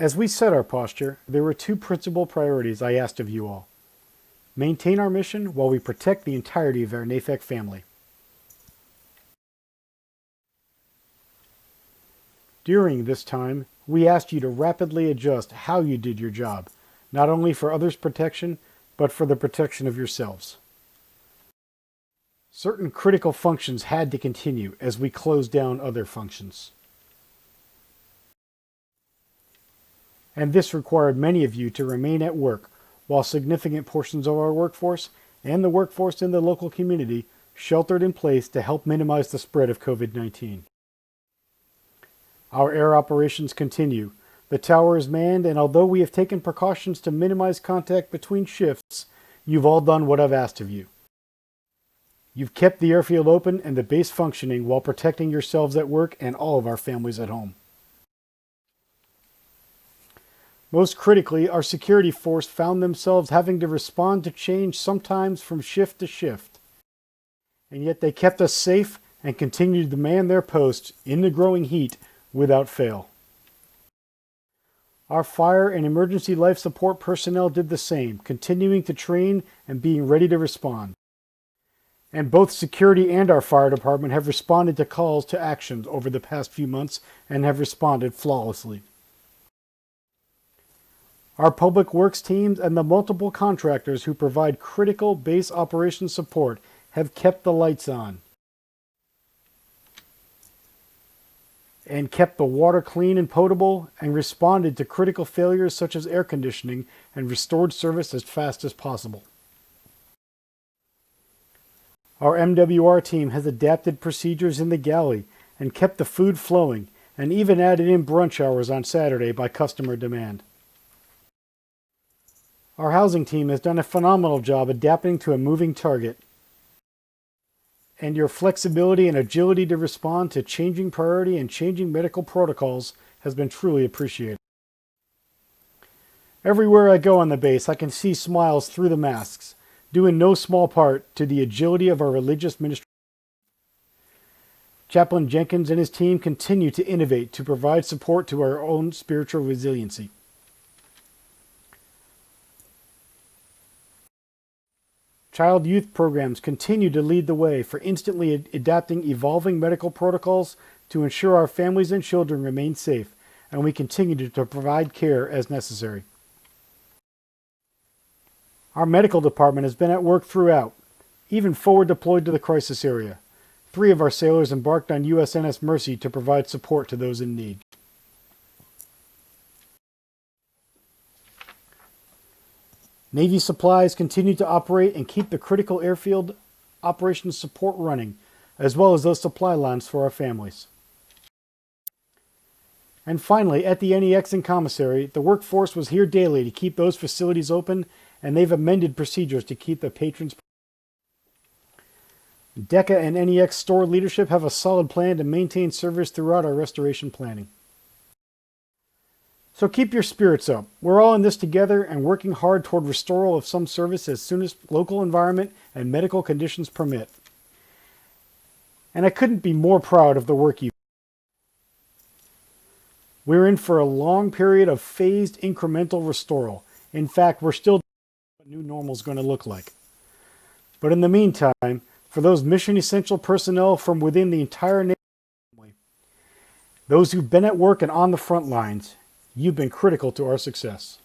As we set our posture, there were two principal priorities I asked of you all. Maintain our mission while we protect the entirety of our NAFEC family. During this time, we asked you to rapidly adjust how you did your job, not only for others' protection, but for the protection of yourselves. Certain critical functions had to continue as we closed down other functions. And this required many of you to remain at work, while significant portions of our workforce and the workforce in the local community sheltered in place to help minimize the spread of COVID-19. Our air operations continue. The tower is manned, and although we have taken precautions to minimize contact between shifts, you've all done what I've asked of you. You've kept the airfield open and the base functioning while protecting yourselves at work and all of our families at home. Most critically, our security force found themselves having to respond to change sometimes from shift to shift. And yet they kept us safe and continued to man their posts in the growing heat without fail. Our fire and emergency life support personnel did the same, continuing to train and being ready to respond. And both security and our fire department have responded to calls to action over the past few months and have responded flawlessly. Our public works teams and the multiple contractors who provide critical base operations support have kept the lights on and kept the water clean and potable and responded to critical failures such as air conditioning and restored service as fast as possible. Our MWR team has adapted procedures in the galley and kept the food flowing and even added in brunch hours on Saturday by customer demand. Our housing team has done a phenomenal job adapting to a moving target. And your flexibility and agility to respond to changing priority and changing medical protocols has been truly appreciated. Everywhere I go on the base, I can see smiles through the masks, due in no small part to the agility of our religious ministry. Chaplain Jenkins and his team continue to innovate to provide support to our own spiritual resiliency. Child youth programs continue to lead the way for instantly adapting evolving medical protocols to ensure our families and children remain safe, and we continue to provide care as necessary. Our medical department has been at work throughout, even forward deployed to the crisis area. 3 of our sailors embarked on USNS Mercy to provide support to those in need. Navy supplies continue to operate and keep the critical airfield operations support running, as well as those supply lines for our families. And finally, at the NEX and commissary, the workforce was here daily to keep those facilities open, and they've amended procedures to keep the patrons. DECA and NEX store leadership have a solid plan to maintain service throughout our restoration planning. So keep your spirits up. We're all in this together and working hard toward restoral of some service as soon as local environment and medical conditions permit. And I couldn't be more proud of the work you. We're in for a long period of phased incremental restoral. In fact, we're still what new normal is going to look like. But in the meantime, for those mission essential personnel from within the entire family, those who've been at work and on the front lines, you've been critical to our success.